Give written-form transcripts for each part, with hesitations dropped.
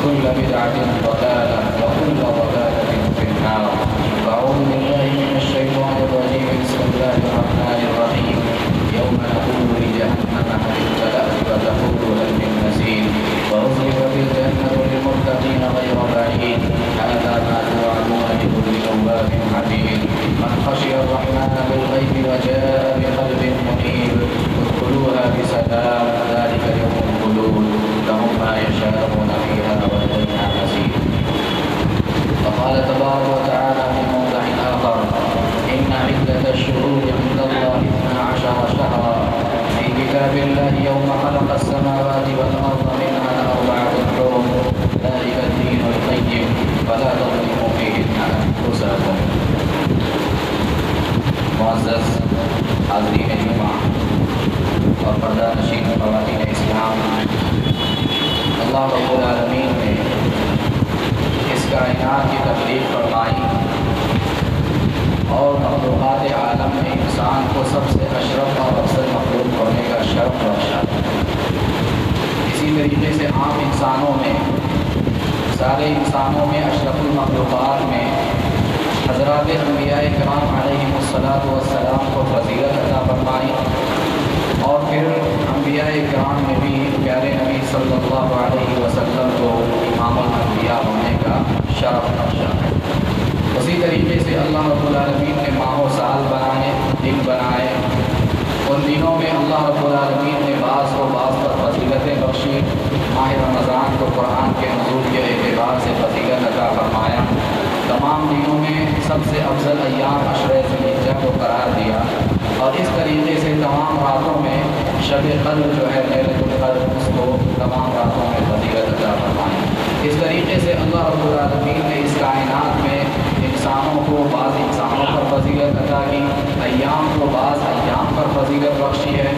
وكل بدعة ضلالة وكل ضلالة في النار. أعوذ بالله من الشيطان الرجيم. بسم الله الرحمن الرحيم. يوم نقول لجهنم هل امتلأت وتقول هل من مزيد وأزلفت الجنة للمتقين غير بعيد هذا ما توعدون لكل أواب حفيظ. من خشي الرحمن بالغيب وجاء بقلب منيب ادخلوها بسلام ذلك يوم الخلود لهم ما يشاءون فيها ولدينا مزيد. وقال تبارك وتعالى في موضع آخر إن عدة الشهور عند الله 12 شهرا في كتاب الله يوم خلق السماوات والأرض منها 4 حرم ذلك الدين القيم فلا تظلموا فيهن أنفسكم. معزز حاضرین جمعہ اور پردہ نشین خواتین اسلام، اللہ رب العالمین نے اس کائنات کی تخلیق فرمائی اور مخلوقات عالم میں انسان کو سب سے اشرف اور افضل مخلوق ہونے کا شرف بخشا. اسی طریقے سے عام انسانوں میں، سارے انسانوں میں، اشرف المخلوقات میں حضرات انبیاء کرام علیہم الصلاۃ والسلام کو فضیلت عطا فرمائی اور پھر انبیاء کرام نے بھی پیارے نبی صلی اللہ علیہ وسلم کو امام الانبیاء ہونے کا شرف بخشا. اسی طریقے سے اللہ رب العالمین نے ماہ و سال بنائے، دن بنائے. ان دنوں میں اللہ رب العالمین نے بعض کو بعض پر فضیلتیں بخشی. ماہ رمضان کو قرآن کے نزول کے اعتبار سے فضیلت عطا فرمایا. تمام دنوں میں سب سے افضل ایام عشرہ ذوالحجہ کو قرار دیا اور اس طریقے سے تمام راتوں میں شب قدر جو ہے لیلۃ القدر، اس کو تمام راتوں میں فضیلت عطا فرمائی. اس طریقے سے اللہ رب العالمین نے اس کائنات میں انسانوں کو بعض انسانوں پر فضیلت عطا کی، ایام کو بعض ایام پر فضیلت بخشی ہے،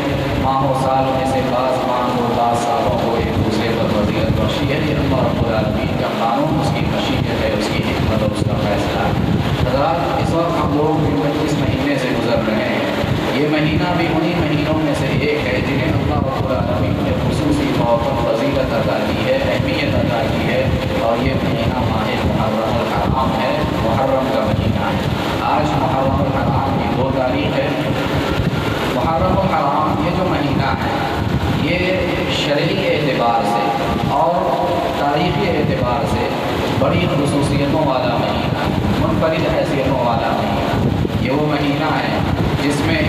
ماہ و سال میں سے بعض ماہ کو بعض سالوں کو ایک دوسرے پر فضیلت بخشی ہے. یہ اللہ رب العالمین کا قانون، اس کی مشیت ہے، اس کی حکمت اور اس کا فیصلہ ہے. حضرات، اس وقت ہم لوگ 25 مہینے سے گزر رہے ہیں. یہ مہینہ بھی انہی مہینوں میں سے ایک ہے جنہیں اللہ رب العالمین نے خصوصی طور پر فضیلت عطا کی ہے، اہمیت عطا کی ہے، اور یہ مہینہ ماہ محرم الحرام ہے، محرم کا مہینہ ہے. آج محرم الحرام کی 2 تاریخ ہے. محرم الحرام یہ جو مہینہ ہے یہ شرعی اعتبار سے اور تاریخی اعتبار سے بڑی خصوصیتوں والا مہینہ ہے، منفرد حیثیتوں والا مہینہ. یہ وہ مہینہ ہے جس میں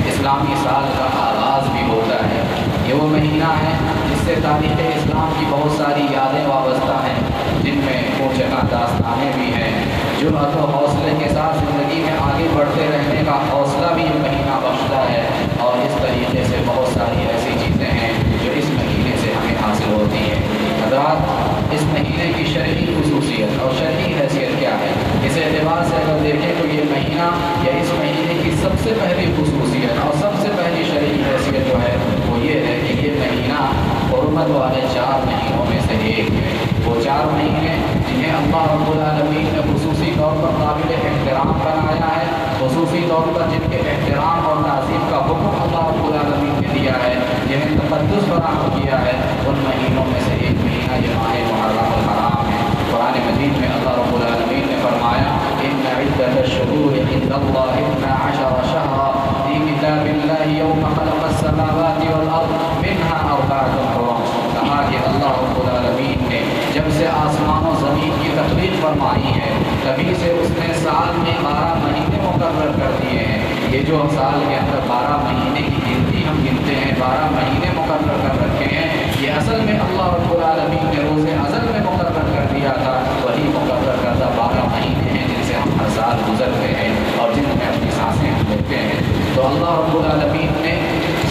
اسلامی سال کا آغاز بھی ہوتا ہے. یہ وہ مہینہ ہے جس سے تاریخ اسلام کی بہت ساری یادیں وابستہ ہیں، جن میں کوچنا داستانیں بھی ہیں. جرأت و حوصلے کے ساتھ زندگی میں آگے بڑھتے رہنے کا حوصلہ بھی یہ مہینہ بخشتا ہے. اور اس طریقے سے بہت ساری ایسی چیزیں ہیں جو اس مہینے سے ہمیں حاصل ہوتی ہیں. حضرات، اس مہینے کی شرعی خصوصیت اور شرعی حیثیت کیا ہے؟ اس اعتبار سے اگر دیکھیں تو یہ مہینہ یا اس مہینے کی سب سے پہلی خصوصیت اور سب سے پہلی شرعی حیثیت جو ہے وہ یہ ہے کہ یہ مہینہ حرمت والے 4 مہینوں میں سے ایک ہے. وہ 4 مہینے جنہیں اللہ رب العالمین نے خصوصی طور پر قابل احترام بنایا ہے، خصوصی طور پر جن کے احترام اور تعظیم کا حکم اللہ رب العالمین نے دیا ہے، جنہیں تقدس فراہم کیا ہے، ان مہینوں میں سے ایک مہینہ یہ ماہ محرم الحرام ہے. قرآن مجید میں اللہ رب العالمین نے فرمایا ان عدت الشہور عند اللہ 12 شہرا فی کتاب اللہ یوم خلق السماوات والارض منها 4 حرم. کہا کہ اللہ رب العالمین نے جب سے آسمان و زمین کی تخلیق فرمائی ہے تبھی سے اس نے سال میں 12 مہینے مقرر کر دیے ہیں. یہ جو سال کے اندر 12 مہینے کی گنتی ہم گنتے ہیں، 12 مہینے مقرر کر رکھے ہیں، یہ اصل میں اللہ رب العالمین نے روز ازل میں مقرر کر دیا تھا. وہی مقرر کردہ 12 مہینے ہیں جن سے ہم ہر سال گزرتے ہیں اور جن میں اپنی سانسیں ہم لیتے ہیں. تو اللہ رب العالمین نے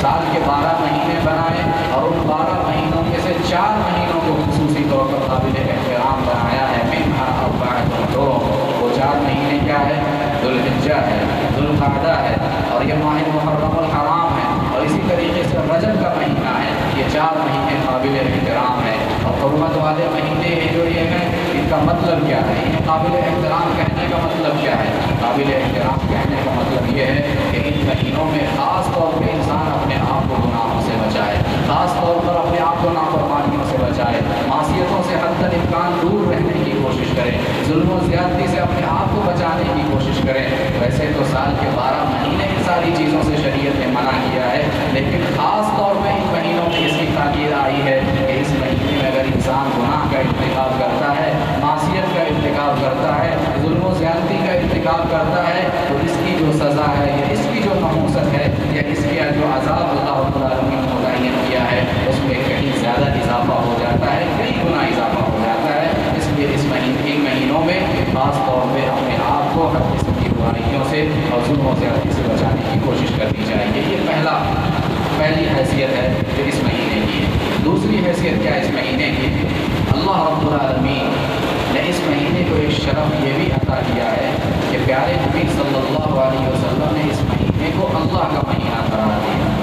سال کے 12 مہینے بنائے اور ان 12 مہینوں میں سے 4 مہینوں کو خصوصی طور پر قابل احترام بنایا ہے. منها 4 حرم. وہ 4 مہینے کیا ہے؟ ذوالحجہ ہے، ذوالقعدہ ہے اور یہ ماہ محرم الحرام ہے، اور اسی طریقے سے رجب کا مہینہ ہے. یہ 4 مہینے قابل احترام ہے. اور حرمت والے مہینے جو یہ ہیں ان کا مطلب کیا ہے؟ انہیں قابل احترام کہنے کا مطلب کیا ہے؟ قابل احترام کہنے کا مطلب یہ ہے کہ ان مہینوں میں خاص طور پہ انسان اپنے آپ کو گناہوں سے بچائے، خاص طور پر اپنے آپ کو نافرمانیوں سے بچائے، معصیتوں سے حد تک درمیان دور رہنے کی کوشش کریں، ظلم و زیادتی سے اپنے آپ کو بچانے کی کوشش کریں۔ ویسے تو سال کے 12 مہینے ان ساری چیزوں سے شریعت نے منع کیا ہے، لیکن خاص طور پہ ان مہینوں میں اس کی تاکید آئی ہے کہ اس مہینے میں اگر انسان گناہ کا ارتکاب کرتا ہے، معصیت کا ارتکاب کرتا ہے، ظلم و زیادتی کا ارتکاب کرتا ہے، تو اس کی جو سزا ہے یا اس کی جو نحوست ہے یا اس کا جو عذاب اللہ رب العالمین نے متعین کیا ہے اس میں کہیں زیادہ اضافہ ہو جاتا ہے، کئی گنا اضافہ ہو جاتا ہے۔ اس لیے اس مہینوں میں خاص طور پہ اپنے آپ کو ہر قسم کی برائیوں سے اور ظلم و زیادتی سے بچانے کی کوشش کرنی چاہیے۔ یہ پہلی حیثیت ہے جو اس مہینے کی ہے۔ دوسری حیثیت کیا ہے اس مہینے کی؟ اللہ رب العالمین نے اس مہینے کو ایک شرف یہ بھی عطا کیا ہے کہ پیارے نبی صلی اللہ علیہ وسلم نے اس مہینے کو اللہ کا مہینہ قرار دیا۔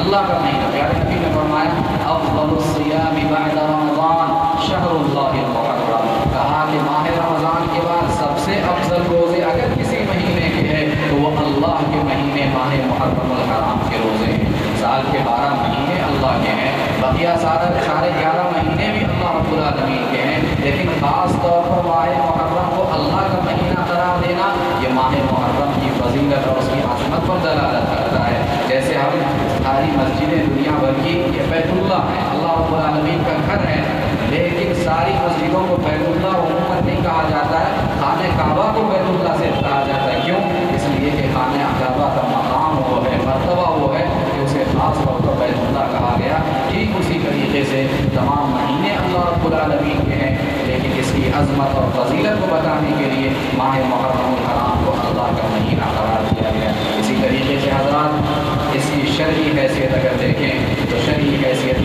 اللہ کا مہینہ، پیارے نبی نے فرمایا افضل الصیام بعد رمضان شہر اللہ المحرم، کہا کہ ماہ رمضان کے بعد سب سے افضل روزے اگر کسی مہینے کے ہیں تو وہ اللہ کے مہینے ماہ محرم الحرام کے روزے ہیں۔ سال کے 12 مہینے اللہ کے ہیں، بقیہ سارے 11 مہینے بھی اللہ رب العالمین کے ہیں، لیکن خاص طور پر ماہ محرم کو اللہ کا مہینہ قرار دینا یہ ماہ محرم کی فضیلت اور اس کی عظمت پر دلالت کرتا ہے۔ جیسے ہم ساری مسجدیں دنیا بھر کی یہ بیت اللہ ہے، اللہ رب العالمین کا گھر ہے، لیکن ساری مسجدوں کو بیت اللہ عموماً نہیں کہا جاتا ہے، خانہ کعبہ کو بیت اللہ سے کہا جاتا ہے۔ کیوں؟ اس لیے کہ خانہ کعبہ کا مقام وہ ہے، مرتبہ وہ ہے کہ اسے خاص طور پر بیت اللہ کہا گیا۔ ٹھیک اسی طریقے سے تمام مہینے اللہ رب العالمین کے ہیں، لیکن اس کی عظمت اور فضیلت کو بتانے کے لیے ماہ محرم الحرام کو اللہ کا مہینہ قرار دیا گیا۔ اسی طریقے سے حضرات اس کی شرعی حیثیت اگر دیکھیں تو شرعی حیثیت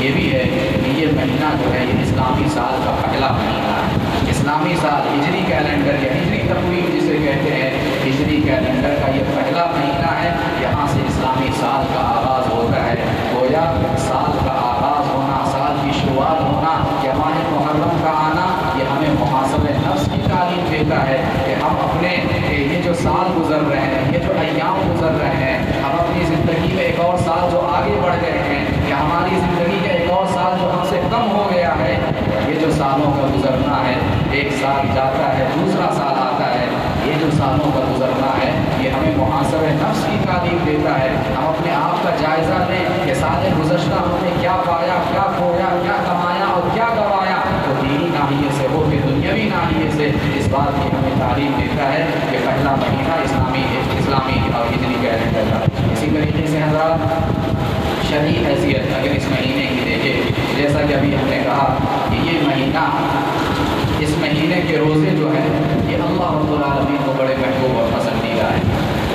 یہ بھی ہے کہ یہ مہینہ جو ہے یہ اسلامی سال کا پہلا مہینہ ہے۔ اسلامی سال ہجری کیلنڈر یا ہجری تقویم جسے کہتے ہیں، ہجری کیلنڈر کا یہ پہلا مہینہ ہے، یہاں سے اسلامی سال کا آغاز ہوتا ہے۔ گویا سال کا آغاز ہونا، سال کی شروعات ہونا یا ماہ محرم کا آنا یہ ہمیں محاسبہ نفس کی تعلیم دیتا ہے کہ ہم اپنے یہ جو سال گزر رہے ہیں، یہ جو ایام گزر رہے ہیں، ہم اپنی زندگی میں ایک اور سال جو آگے بڑھ گئے ہیں یا ہماری زندگی کا ایک اور سال جو ہم سے کم ہو گیا ہے، یہ جو سالوں کا گزرنا ہے، ایک سال جاتا ہے دوسرا سال آتا ہے، یہ جو سالوں کا گزرنا ہے یہ ہمیں محاسبہ نفس کی تعلیم دیتا ہے۔ ہم اپنے آپ کا جائزہ لیں کہ سال گزشتہ ہم نے کیا پایا، کیا کھویا، کیا کمایا اور کیا گوایا، تو دینی ناحیے سے ہو کہ دنیاوی ناحیے سے اس بات کی ہمیں تعلیم دیتا ہے کہ پہلا مہینہ اسلامی اور ہجری کیلنڈر کا۔ اسی طریقے سے حضرات شرعی حیثیت اگر اس مہینے کی دیکھیں، جیسا کہ ابھی ہم نے کہا کہ یہ مہینہ، اس مہینے کے روزے جو ہیں یہ اللہ رب العالمین کو بڑے محبوب اور پسندیدہ ہیں۔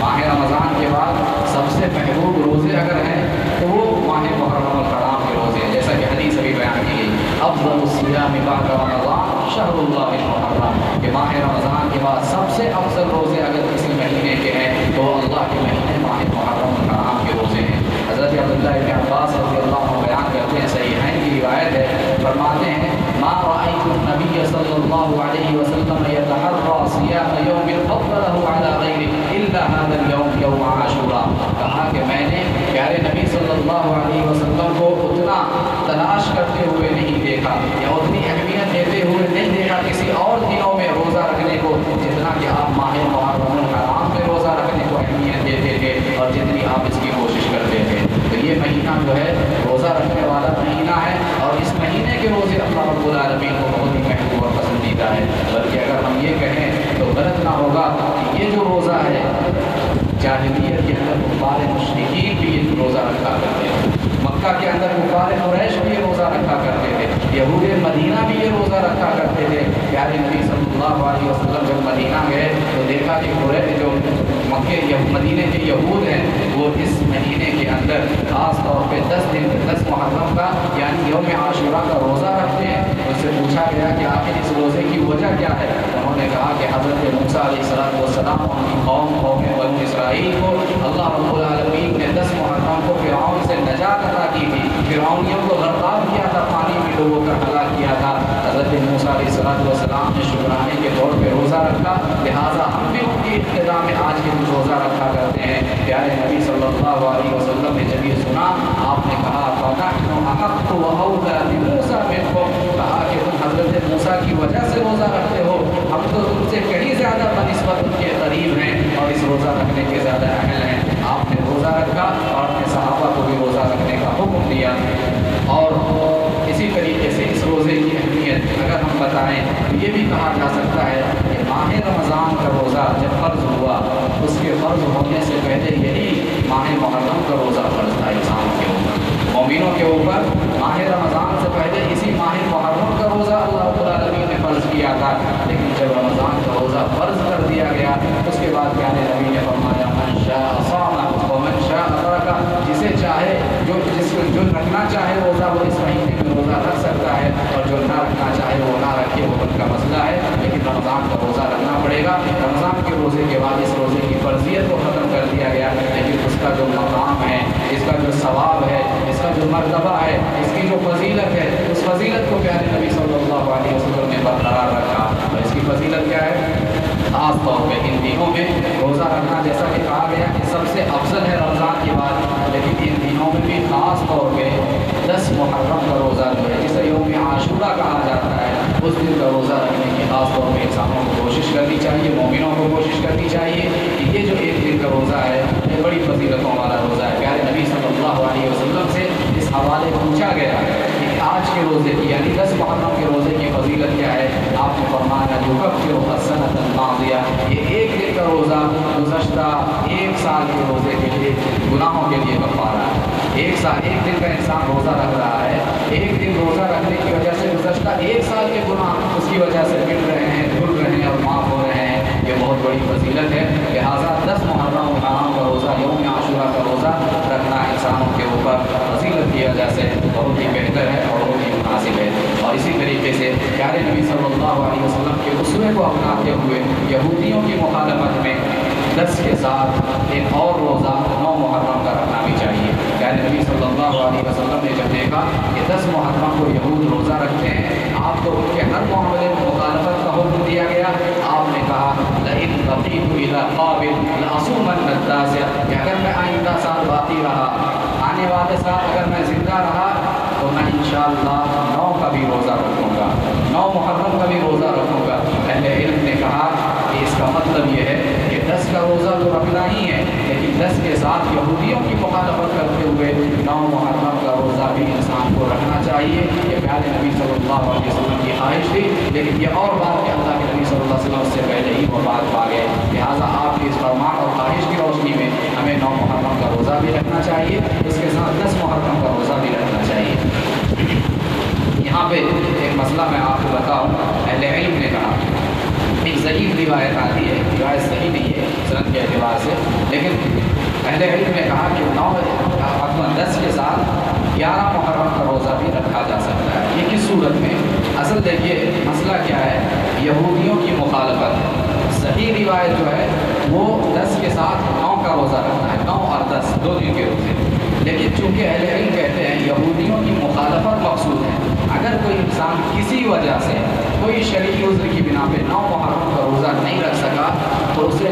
ماہ رمضان کے بعد سب سے محبوب روزے اگر ہیں تو وہ ماہ محرم الحرام کے روزے ہیں، جیسا کہ حدیث ابھی بیان کی گئی افضل الصیام بعد رمضان شہر اللہ المحرم، کہ ماہ رمضان کے بعد سب سے افضل روزے اگر کسی مہینے کے ہیں تو اللہ کے مہینے ماہ محرم الحرام کے روزے ہیں۔ حضرت عبداللہ بن عباس رضی اللہ عنہ بیان کرتے ہیں، صحیحین کی روایت ہے، فرماتے ہیں ما رأيت النبي صلی اللہ علیہ وسلم يتحرى صيام يوم فضله على غيره الا هذا اليوم يوم عاشوراء، کہا کہ میں نے پیارے نبی صلی اللہ علیہ وسلم کو اتنا تلاش کرتے ہوئے نہیں دیکھا یا اتنی اہمیت دیتے ہوئے نہیں دیکھا کسی اور دنوں میں روزہ رکھنے کو، جتنا کہ آپ ماہ محرم الحرام میں روزہ رکھنے کو اہمیت دیتے تھے اور جتنی آپ اس کی کوشش کرتے تھے۔ تو یہ مہینہ جو ہے روزہ رکھنے والا مہینہ ہے، اور اس مہینے کے روزے اللہ رب العالمین کو بہت ہی محبوب اور پسندیدہ ہے۔ بلکہ اگر ہم یہ کہیں تو غلط نہ ہوگا کہ یہ جو روزہ ہے جاہلیت کے اندر کفار مشرکین بھی یہ روزہ رکھا کرتے ہیں، مکہ کے اندر کفار قریش بھی یہ روزہ رکھا کرتے تھے، یہود مدینہ بھی یہ روزہ رکھا کرتے تھے۔ پیارے نبی صلی اللہ علیہ وسلم جب مدینہ گئے تو دیکھا کہ جو مکے مدینے کے یہود ہیں وہ اس مہینے کے اندر خاص طور پہ 10 محرم کا یعنی یوم عاشوراء کا روزہ رکھتے ہیں۔ ان سے پوچھا گیا کہ آخر اس روزے کی وجہ کیا ہے؟ انہوں نے کہا کہ حضرت موسیٰ علیہ السلام ان کی قوم بنو اسرائیل کو اللہ رب العالمین نے 10 محرم کو فرعون سے نجات عطا کی تھی، فرعونیوں کو غرقاب کیا تھا، پانی میں لوگوں کا ہلاک کیا تھا۔ حضرت موسیٰ علیہ السلام نے شکرانے کے طور پہ روزہ رکھا، لہٰذا ہم بھی ان کی ابتدا میں آج کے دن روزہ رکھا کرتے ہیں۔ پیارے نبی صلی اللہ علیہ وسلم نے جب یہ سنا، آپ نے کہا فَنَحْنُ أَحَقُّ وَأَوْلَىٰ بِمُوسَىٰ مِنكُمْ، کہا کہ تم حضرت موسیٰ اور اسی طریقے سے اس روزے کی اہمیت اگر ہم بتائیں تو یہ بھی کہا جا سکتا ہے کہ ماہ رمضان کا روزہ جب فرض ہوا اس کے فرض ہونے سے پہلے یہی ماہ محرم کا روزہ فرض تھا انسانوں کے اوپر، مومنوں کے اوپر ماہ رمضان سے پہلے اسی ماہ محرم کا روزہ اللہ رب العالمین نے فرض کیا تھا، لیکن جب رمضان کا روزہ فرض کر دیا گیا اس کے بعد پیارے نبی نے فرمایا من شاء صام ومن شاء ترک، جسے چاہے جو رکھنا چاہے روزہ وہ اس مہینے میں روزہ رکھ سکتا ہے، اور جو نہ رکھنا چاہے وہ نہ رکھے، وہ ان کا مسئلہ ہے، لیکن رمضان کا روزہ رکھنا پڑے گا۔ رمضان کے روزے کے بعد اس روزے کی فرضیت کو ختم کر دیا گیا، لیکن اس کا جو مقام ہے، اس کا جو ثواب ہے، اس کا جو مرتبہ ہے، اس کی جو فضیلت ہے، اس فضیلت کو پیارے نبی صلی اللہ علیہ وسلم نے برقرار رکھا۔ اور اس کی فضیلت کیا ہے؟ خاص طور پہ ان دنوں میں روزہ رکھنا، جیسا کہ کہا گیا کہ سب سے افضل ہے رمضان کے بعد، لیکن ان دنوں میں بھی خاص طور پہ 10 محرم کا روزہ جو ہے جسے یوم عاشورہ کہا جاتا ہے، اس دن کا روزہ رکھنے کی خاص طور پہ انسانوں کو کوشش کرنی چاہیے، مومنوں کو کوشش کرنی چاہیے کہ یہ جو ایک دن کا روزہ ہے یہ بڑی فضیلتوں والا روزہ ہے۔ پیارے نبی صلی اللہ علیہ وسلم سے اس حوالے پوچھا گیا کہ آج کے روزے کی یعنی 10 محرم کے روزے کی فضیلت کیا ہے؟ آپ نے فرمایا یکفر السنۃ الماضیہ، یہ ایک دن کا روزہ گزشتہ ایک سال کے روزے کے لیے گناہوں کے لیے کفارہ ہے۔ ایک دن کا انسان روزہ رکھ رہا ہے، ایک دن روزہ رکھنے کی وجہ سے گزشتہ ایک سال کے گناہ اس کی وجہ سے مٹ رہے ہیں، دھل رہے ہیں اور معاف ہو رہے ہیں، یہ بہت بڑی فضیلت ہے۔ لہٰذا 10 محرم الحرام کا روزہ، یوم عاشورہ کا روزہ رکھنا انسانوں کے اوپر فضیلت کی وجہ سے بہت ہی بہتر ہے اور بہت ہی مناسب ہے۔ اور اسی طریقے سے پیارے نبی صلی اللہ علیہ وسلم کے اسوے کو اپناتے ہوئے یہودیوں کی مخالفت میں 10 کے ساتھ ایک اور روزہ 9 محرم کا رکھنا بھی چاہیے۔ پیارے نبی صلی اللہ علیہ وسلم نے جب دیکھا کہ 10 محرم کو یہود روزہ رکھتے ہیں، آپ کو ان کے ہر معاملے میں مخالفت کا حکم دیا گیا۔ آپ نے کہا لئن بقیت الی قابل لأصومن التاسع، کہ اگر میں آئندہ سال باقی رہا، آنے والے سال اگر میں زندہ رہا تو میں انشاءاللہ 9 کا بھی روزہ رکھوں گا، 9 محرم کا بھی روزہ رکھوں گا۔ اہل علم نے کہا کہ اس کا مطلب یہ ہے کہ 10 کا روزہ تو رکھنا ہی ہے، لیکن 10 کے ساتھ یہودیوں کی مخالفت کرتے ہوئے 9 محرم کا روزہ بھی انسان کو رکھنا چاہیے۔ یہ پیارے نبی صلی اللہ علیہ وسلم کی خواہش تھی، لیکن یہ اور بات کہ اللہ کے نبی صلی اللہ علیہ وسلم سے پہلے ہی وہ بات پا گئے، لہٰذا آپ کی اس فرمان اور خواہش کی روشنی میں ہمیں 9 محرم کا روزہ بھی رکھنا چاہیے، اس کے ساتھ 10 محرم کا روزہ بھی رکھنا چاہیے۔ یہاں پہ ایک مسئلہ میں آپ کو بتاؤں، اہل علم نے کہا ایک ضعیف روایت آتی ہے، روایت صحیح نہیں ہے سند کے اعتبار سے، لیکن اہل علم نے کہا کہ 10 کے ساتھ 11 محرم کا روزہ بھی رکھا جا سکتا ہے۔ یہ کس صورت میں؟ اصل دیکھیے مسئلہ کیا ہے، یہودیوں کی مخالفت، صحیح روایت جو ہے وہ 10 کے ساتھ 9 کا روزہ رکھنا ہے، 9 اور 10 2 دن کے روزے، لیکن چونکہ اہل علم کہتے ہیں یہودیوں کی مخالفت مقصود ہے، اگر کوئی انسان کسی وجہ سے کوئی شرعی عذر کی بنا پہ 9 محرم کا روزہ نہیں رکھ سکا تو اسے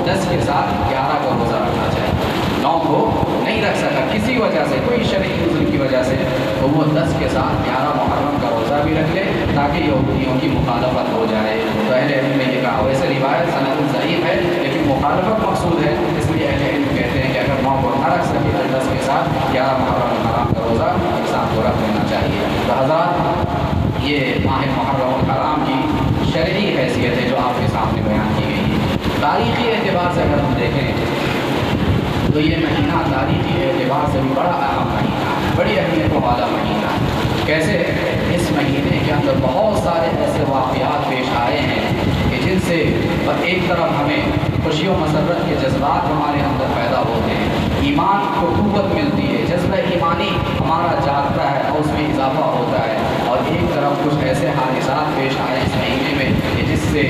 10 کے ساتھ 11 کا روزہ رکھنا چاہیے۔ 9 کو نہیں رکھ سکا کسی وجہ سے، کوئی شرعی عذر کی وجہ سے، تو وہ 10 کے ساتھ 11 محرم کا روزہ بھی رکھ لے تاکہ یہودیوں کی مخالفت ہو جائے۔ تو اہل علم نے یہ کہا، ویسے روایت سند ضعیف ہے لیکن مخالفت مقصود ہے، اس لیے اہل علم کہتے ہیں کہ اگر 9 کو نہ رکھ سکے تو 10 کے ساتھ 11 محرم الحرام کا روزہ انسان کو رکھ لینا چاہیے۔ تو حضرات یہ ماہ محرم الحرام کی شرعی حیثیت ہے جو آپ کے سامنے بیان کی گئی ہے۔ تاریخی اعتبار سے اگر ہم دیکھیں تو یہ مہینہ تاریخی اعتبار سے بھی بڑا اہم مہینہ ہے، بڑی اہمیت والا مہینہ ہے۔ کیسے؟ اس مہینے کے اندر بہت سارے ایسے واقعات پیش آئے ہیں کہ جن سے ایک طرف ہمیں خوشی و مسرت کے جذبات ہمارے اندر پیدا ہوتے ہیں، ایمان کو قوت ملتی ہے، جذبہ ایمانی ہمارا جاگتا ہے اور اس میں اضافہ ہوتا ہے، اور ایک طرف کچھ ایسے حادثات پیش آئے اس مہینے میں کہ جس سے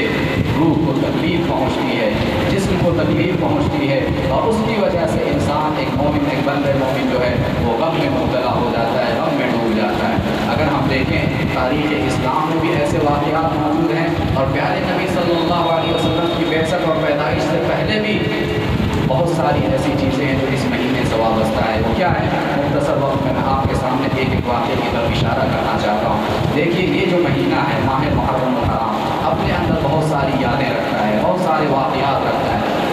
روح کو تکلیف پہنچتی ہے، جسم کو تکلیف پہنچتی ہے، اور اس کی وجہ سے انسان ایک مومن، ایک بندہ مومن جو ہے وہ غم میں مبتلا ہو جاتا ہے، غم میں ڈوب جاتا ہے۔ اگر ہم دیکھیں تاریخ اسلام میں بھی ایسے واقعات موجود ہیں، اور پیارے نبی صلی اللہ علیہ وسلم کی بعثت اور پیدائش سے پہلے بھی بہت ساری ایسی چیزیں ہیں جو اس مہینے سے وابستہ ہے۔ وہ کیا ہے؟ مختصر وقت میں آپ کے سامنے ایک واقعے کی طرف اشارہ کرنا چاہتا ہوں۔ دیکھیے یہ جو مہینہ ہے ماہ محرم الحرام اپنے اندر بہت ساری یادیں رکھتا ہے، بہت سارے واقعات رکھتا ہے۔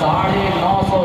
950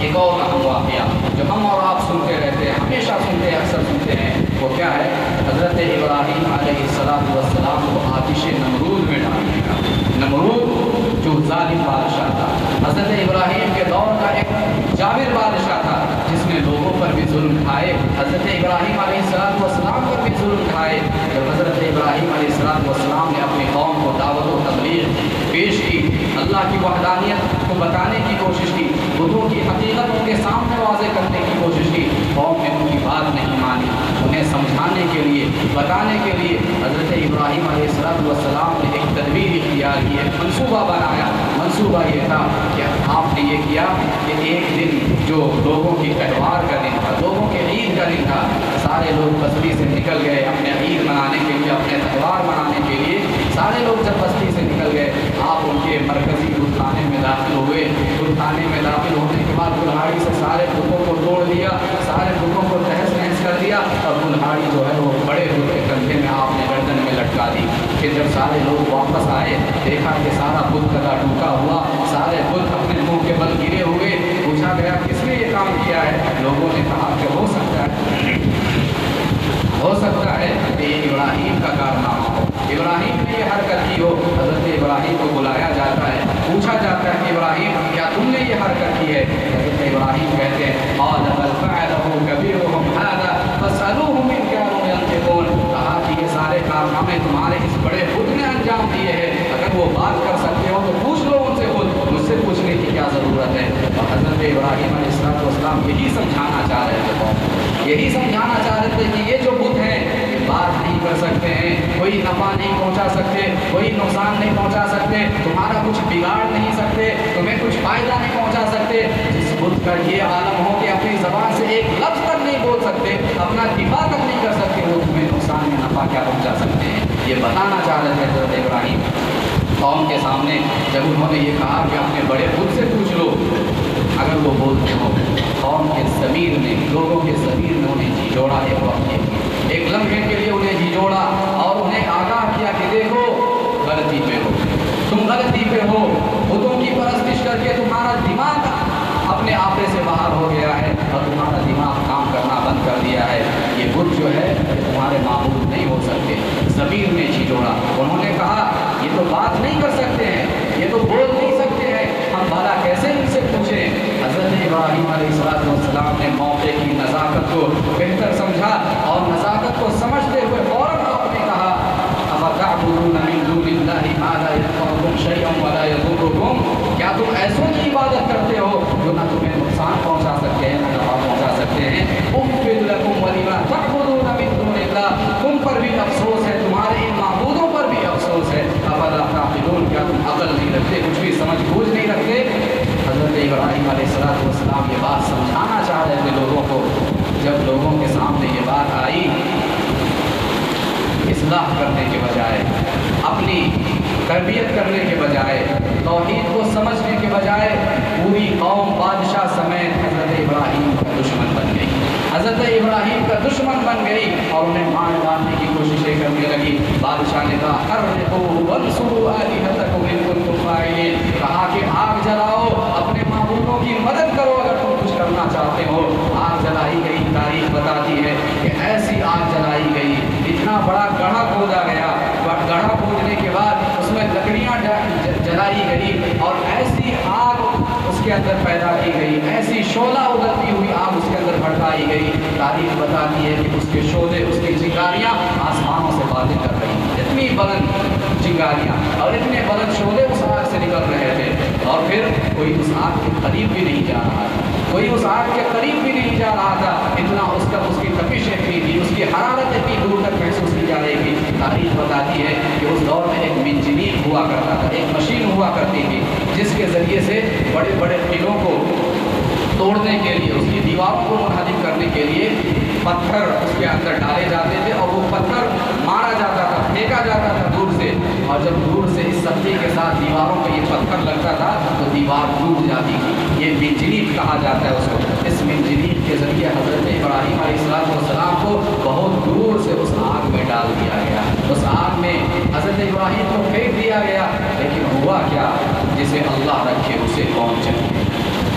ایک اور اہم واقعہ جو ہم اور آپ سنتے رہتے ہیں، ہمیشہ سنتے ہیں، اکثر سنتے ہیں، وہ کیا ہے؟ حضرت ابراہیم علیہ السلام کو آتش نمرود میں ڈالنے کا۔ نمرود جو ظالم بادشاہ تھا، حضرت ابراہیم کے دور کا ایک جابر بادشاہ تھا جس نے لوگوں پر بھی ظلم ڈھائے، حضرت ابراہیم علیہ السلام پر بھی ظلم ڈھائے۔ جب حضرت ابراہیم علیہ السلام نے اپنی قوم کو دعوت و تبلیغ پیش کی، اللہ کی وحدانیت کو بتانے کی کوشش کی، بتوں کی حقیقت ان کے سامنے واضح کرنے کی کوشش کی، قوم نے ان کی بات نہیں مانی۔ انہیں سمجھانے کے لیے، بتانے کے لیے حضرت ابراہیم علیہ السلام نے ایک تدبیر اختیار کی، ایک منصوبہ بنایا۔ منصوبہ یہ تھا کہ آپ نے یہ کیا کہ ایک دن جو لوگوں کی تہوار کا دن تھا، لوگوں کے عید کا دن تھا، سارے لوگ بستی سے نکل گئے اپنے عید منانے کے لیے، اپنے تہوار منانے کے لیے۔ سارے لوگ جب بستی سے نکل گئے، آپ ان کے مرکزی دودھ خانے میں داخل ہوئے۔ دودھ خانے میں داخل ہونے کے بعد کلہاڑی سے سارے بتوں کو توڑ دیا، سارے بتوں کو تہس نہس کر دیا، اور کلہاڑی جو ہے وہ بڑے بت کے کندھے میں آپ نے گردن میں لٹکا دی۔ پھر جب سارے لوگ واپس آئے، دیکھا کہ سارا بت گلا ٹوٹا ہوا، سارے بت اپنے منہ کے بل گرے ہوئے۔ پوچھا گیا کس نے یہ کام کیا ہے؟ لوگوں نے کہا کہ ہو سکتا ہے کہ یہ ابراہیم کا کارنامہ ہو، ابراہیم نے یہ حرکت کی ہو۔ حضرت ابراہیم کو بلایا جاتا ہے، پوچھا جاتا ہے کہ ابراہیم کیا تم نے یہ حرکت کی ہے؟ حضرت ابراہیم کہتے ہیں قال بل فعله كبيرهم هذا فاسألوهم إن كانوا ينطقون، کہا کہ یہ سارے کارنامے تمہارے اس بڑے خود نے انجام دیے ہیں، اگر وہ بات کر سکتے ہو تو پوچھ لو ان سے، خود مجھ سے پوچھنے کی کیا ضرورت ہے؟ اور حضرت ابراہیم علیہ السلام یہی سمجھانا چاہ رہے تھے، یہی سمجھانا چاہ رہے تھے کہ یہ جو بت ہیں یہ بات نہیں کر سکتے ہیں، کوئی نفع نہیں پہنچا سکتے، کوئی نقصان نہیں پہنچا سکتے، تمہارا کچھ بگاڑ نہیں سکتے، تمہیں کچھ فائدہ نہیں پہنچا سکتے۔ جس بت کا یہ عالم ہو کہ اپنی زبان سے ایک لفظ تک نہیں بول سکتے، اپنا دفاع تک نہیں کر سکتے، وہ تمہیں نقصان یا نفع کیا پہنچا سکتے ہیں؟ یہ بتانا چاہ رہے تھے حضرت ابراہیم قوم کے سامنے۔ جب انہوں نے یہ کہا کہ اپنے بڑے بت سے پوچھ لو اگر وہ بولتے ہو، قوم کے ضمیر نے، لوگوں کے ضمیر نے انہیں جی جوڑا، ایک لمحے کے لیے انہیں جی جوڑا اور انہیں آگاہ کیا کہ دیکھو غلطی پہ ہو، تم غلطی پہ ہو، بتوں کی پرستش کر کے تمہارا دماغ اپنے آپے سے باہر ہو گیا ہے اور تمہارا دماغ کام کرنا بند کر دیا ہے، یہ بت جو ہے تمہارے معبود نہیں ہو سکتے۔ ضمیر نے جی جوڑا، انہوں نے کہا یہ تو بات نہیں کر سکتے ہیں، یہ تو بول نہیں سکتے ہیں، ہم بھلا کیسے ان سے پوچھیں؟ حضرت ابراہیم علیہ السلام نے موقع کی نزاکت کو بہتر سمجھا اور نزاکت کو سمجھتے ہوئے فوراً آپ نے کہا افتعبدون من دون اللہ ما لا ينفعكم شيئا ولا يضركم، کیا تم ایسوں کی عبادت کرتے ہو جو نہ تمہیں نقصان پہنچا سکتے ہیں نہ نفع پہنچا سکتے ہیں؟ اغفر لكم ولما تعبدون من دون اللہ، تم پر بھی افسوس ہے، تمہارے ان معبودوں پر بھی افسوس ہے، افلا تعقلون، کیا تم عقل نہیں رکھتے، کچھ بھی سمجھ بوجھ نہیں رکھتے؟ حضرت ابراہیم علیہ السلام یہ بات سمجھانا چاہ رہے تھے لوگوں کو۔ جب لوگوں کے سامنے یہ بات آئی، اصلاح کرنے کے بجائے، اپنی تربیت کرنے کے بجائے، توحید کو سمجھنے کے بجائے، پوری قوم بادشاہ سمیت حضرت ابراہیم کا دشمن بن گئی، حضرت ابراہیم کا دشمن بن گئی اور انہیں مارنے کی کوششیں کرنے لگی۔ بادشاہ نے کہا حرقوا وانصروا آلہتکم ان کنتم فاعلین، کہا کہ آگ جلاؤ، اپنے معبودوں کی مدد کرو اگر تم کچھ کرنا چاہتے ہو۔ آگ جلائی گئی، تاریخ بتاتی ہے کہ ایسی آگ جلائی گئی، اتنا بڑا گڑھا کھودا گیا، گڑھا کھودنے کے بعد اس میں لکڑیاں جلائی گئی اور ایسی آگ اس کے اندر پیدا کی گئی، ایسی شعلہ اگلتی ہوئی آگ اس کے اندر بھڑکائی گئی۔ تاریخ بتاتی ہے کہ اس کے شعلے، اس کی چنگاریاں آسمانوں سے باتیں کر رہی ہیں، اتنی بلند چنگاریاں اور اتنے بلند شعلے اس آگ سے نکل رہے تھے، اور پھر کوئی اس آگ کے قریب بھی نہیں جا رہا تھا، کوئی اس آگ کے قریب بھی نہیں جا رہا تھا، اتنا اس کی تپش اتنی تھی، اس کی حرارت اتنی دور تک محسوس کی جا رہی تھی۔ تاریخ بتاتی ہے کہ اس دور میں ایک منجنیق ہوا کرتا تھا، ایک مشین ہوا کرتی تھی جس کے ذریعے سے بڑے بڑے قلعوں کو توڑنے کے لیے، اس کی دیواروں کو منہدم کرنے کے لیے پتھر اس کے اندر ڈالے جاتے تھے اور وہ پتھر مارا جاتا تھا، پھینکا جاتا تھا دور سے، اور جب دور سے اس سختی کے ساتھ دیواروں پہ یہ پتھر لگتا تھا تو دیوار ٹوٹ جاتی تھی۔ یہ منجنیق کہا جاتا ہے اس کو۔ اس منجنیق کے ذریعے حضرت ابراہیم علیہ السلام کو بہت دور سے اس آگ میں ڈال دیا گیا، اس آگ میں حضرت ابراہیم کو پھینک دیا گیا، لیکن ہوا کیا؟ جسے اللہ رکھے اسے کون چاہیے،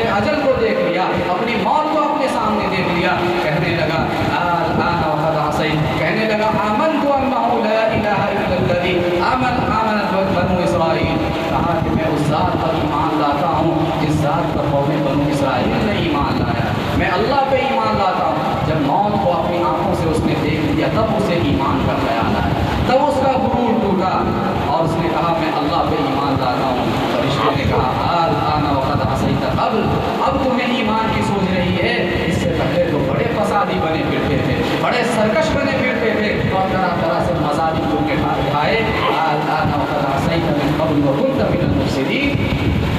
وقت اجل کو دیکھ لیا، اپنی موت کو اپنے سامنے دیکھ لیا، کہنے لگا الآن وقد عصیت، کہنے لگا آمنت انہ لا الہ الا الذی آمنت بنو اسرائیل، کہا کہ میں اس ذات پر ایمان لاتا ہوں جس ذات پر قوم بنو اسرائیل نے ایمان لایا، میں اللہ پہ ایمان لاتا ہوں۔ جب موت کو اپنی آنکھوں سے اس نے دیکھ لیا تب اسے ایمان کا خیال آیا، تب اس کا غرور ٹوٹا اور اس نے کہا میں اللہ پہ ایمان لاتا ہوں۔ فرشتے نے کہا الآن وقد عصیت، اب تمہیں ایمان کی سوچ رہی ہے، اس سے پہلے تو بڑے فسادی بنے پھرتے تھے، بڑے سرکش بنے پھرتے تھے اور طرح طرح سے مذاہب کو کھائے۔ الآن وقد عصیت من قبل وکنت من المفسدین۔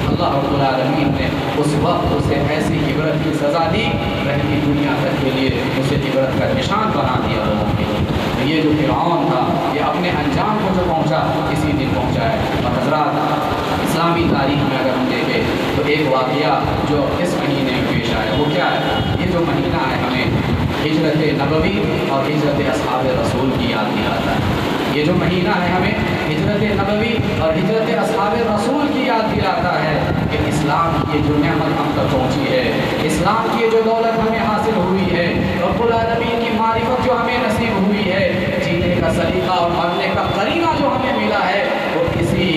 اللہ رب العالمین نے اس وقت اسے ایسی عبرت کی سزا دی، رہتی دنیا تک کے لیے اسے عبرت کا نشان بنا دیا لوگوں کے لیے۔ یہ جو فرعون تھا یہ اپنے انجام کو جو پہنچا اسی دن پہنچا ہے۔ اور حضرات اسلامی تاریخ میں اگر ہم دیکھیں تو ایک واقعہ جو اس مہینے میں پیش آیا وہ کیا ہے؟ یہ جو مہینہ ہے ہمیں ہجرت نبوی اور ہجرت اصحاب رسول کی یاد دلاتا ہے۔ یہ جو مہینہ ہے ہمیں ہجرت نبوی اور ہجرت اصحاب رسول کی یاد دلاتا ہے کہ اسلام کی جو نعمت ہم تک پہنچی ہے، اسلام کی جو دولت ہمیں حاصل ہوئی ہے، رب العالمین کی معرفت جو ہمیں نصیب ہوئی ہے، جینے کا سلیقہ اور مرنے کا قرینہ جو ہمیں ملا ہے وہ اسی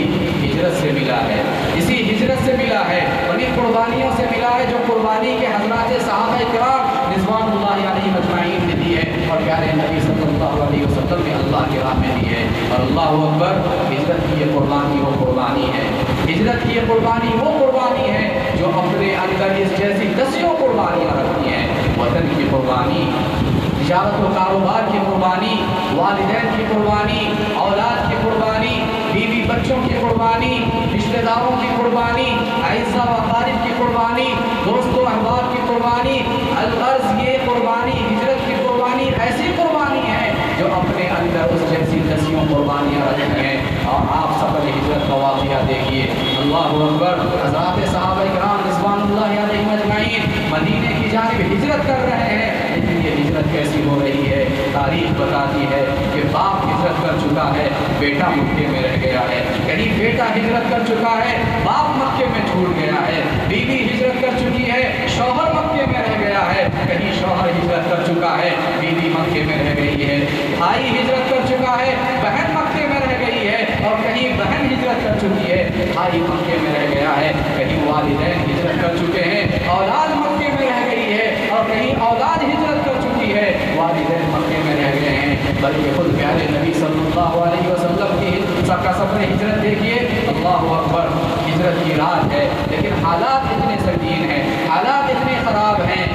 ہجرت سے ملا ہے، اسی ہجرت سے ملا ہے، بڑی قربانیوں سے ملا ہے جو قربانی کے حضرات صحابہ کرام رضوان اللہ علیہم اجمعین نے دی ہے اور پیارے نبی صلی اللہ علیہ وسلم نے اللہ کی راہ میں دی ہے۔ اور اللہ اکبر، ہجرت کی یہ قربانی وہ قربانی ہے، ہجرت کی یہ قربانی وہ قربانی ہے جو اپنے اندر اس جیسی دسیوں قربانیاں رکھتی ہیں۔ وطن کی قربانی، تجارت و کاروبار کی قربانی، والدین کی قربانی، اولاد کی قربانی، بیوی بچوں کی قربانی، رشتہ داروں کی قربانی، اعزاء و اقارب کی قربانی، دوست و احباب کی قربانی، الغرض یہ قربانی، ہجرت کی قربانی ایسی قربانی ہے جو اپنے اندر اس جیسی دسیوں قربانیاں رکھتی ہیں۔ اور آپ سفر ہجرت کا واقعہ دیکھیے، اللہ اکبر، حضرات صحابہ کرام رضوان اللہ علیہم اجمعین مدینے کی جانب ہجرت کر رہے ہیں، لیکن یہ ہجرت کیسی ہو رہی ہے؟ تاریخ بتاتی ہے کہ باپ ہجرت کر چکا ہے، بیٹا مکے میں رہ گیا ہے، کہیں بیٹا ہجرت کر چکا ہے، باپ مکے میں چھوٹ گیا ہے، بیوی ہجرت کر چکی ہے، شوہر مکے میں رہ گیا ہے، کہیں شوہر ہجرت کر چکا ہے، بیوی مکے میں رہ گئی ہے، بھائی ہجرت کر چکا ہے، بہن مکے میں رہ گئی ہے، اور کہیں بہن ہجرت کر چکی ہے، بھائی مکے میں رہ گیا ہے، کہیں والدین ہجرت کر چکے ہیں، اولاد مکے میں رہ گئی ہے، اور کہیں اولاد ہجرت کر چکی ہے، والدین مکے میں رہ گئے ہیں۔ بلکہ خود پیارے نبی صلی اللہ علیہ وسلم کی سفر ہجرت دیکھیے، اللہ اکبر، ہجرت کی رات ہے لیکن حالات اتنے سنگین ہیں، حالات اتنے خراب ہیں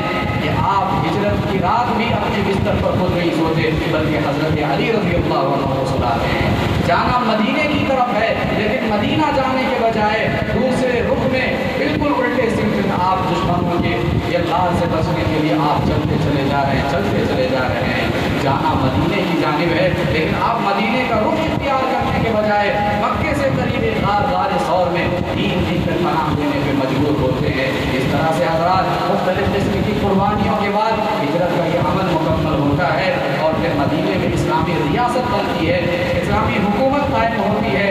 کہ آپ ہجرت کی رات بھی اپنے بستر پر خود نہیں سوتے بلکہ حضرت علی رضی اللہ عنہ کو سلاتے ہیں۔ جانا مدینے کی طرف ہے لیکن مدینہ جانے کے بجائے دوسرے رخ میں بالکل الٹے سمت میں آپ دشمنوں کے یلغار سے بچنے کے لیے آپ چلتے چلے جا رہے ہیں، چلتے چلے جا رہے ہیں۔ جانا مدینے کی جانب ہے لیکن آپ مدینے کا رخ اختیار کرنے کے بجائے مکے سے قریب ایک غار ثور میں 3 دن تک پناہ دینے پہ مجبور ہوتے ہیں۔ اس طرح سے حضرات مختلف قسم کی قربانیوں کے بعد ہجرت کا یہ عمل مکمل ہوتا ہے اور پھر مدینے میں اسلامی ریاست بنتی ہے، اسلامی حکومت قائم ہوتی ہے،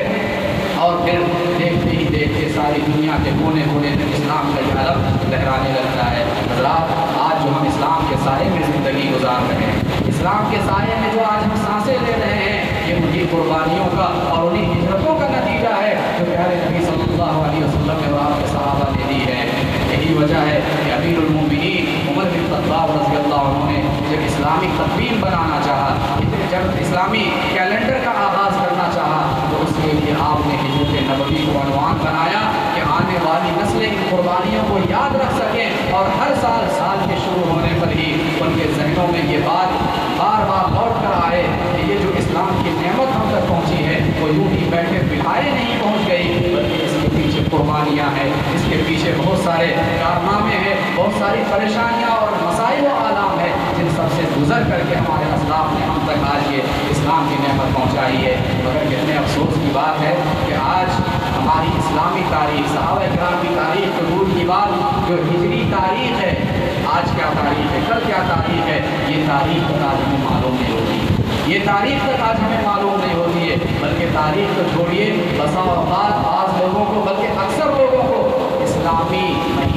اور پھر دیکھتے ہی دیکھتے ساری دنیا کے کونے کونے میں اسلام کا یہ علم لہرانے لگتا ہے۔ حضرات آج جو ہم اسلام کے سائے میں زندگی گزار رہے ہیں، اسلام کے سائے میں جو آج ہم سانسیں لے رہے ہیں، یہ انہی قربانیوں کا اور انہی ہجرتوں کا نتیجہ ہے جو پیارے نبی صلی اللہ علیہ وسلم نے اور آپ کے صحابہ نے دی ہے۔ یہی وجہ ہے کہ امیر المومنین عمر بن خطاب رضی اللہ عنہ نے جب اسلامی تقویم بنانا چاہا، جب اسلامی کیلنڈر کا آغاز کرنا چاہا تو اس کے لیے آپ نے ہجرت نبوی کو عنوان بنایا کہ آنے والی نسلیں ان قربانیوں کو یاد رکھ سکیں اور ہر سال کے شروع ہونے پر ہی ان کے ذہنوں میں یہ بات بار بار لوٹ کر آئے کہ یہ جو اسلام کی نعمت ہم تک پہنچی ہے وہ یوں ہی بیٹھے بٹھائے نہیں پہنچ گئی بلکہ اس کے پیچھے قربانیاں ہیں، اس کے پیچھے بہت سارے کارنامے ہیں، بہت ساری پریشانیاں اور مسائل و آلام ہیں جن سب سے گزر کر کے ہمارے اسلاف نے ہم تک آج یہ اسلام کی نعمت پہنچائی ہے۔ مگر کتنے افسوس کی بات ہے کہ آج ہماری اسلامی تاریخ، صحابہ کرام کی تاریخ کو دور کی بات جو ہجری تاریخ ہے، آج کیا تاریخ ہے، کل کیا تاریخ ہے، یہ تاریخ تک آج ہمیں معلوم نہیں ہوتی، یہ تاریخ تک آج ہمیں معلوم نہیں ہوتی ہے، بلکہ تاریخ کو چھوڑیے بسا اوقات بعض لوگوں کو بلکہ اکثر لوگوں کو اسلامی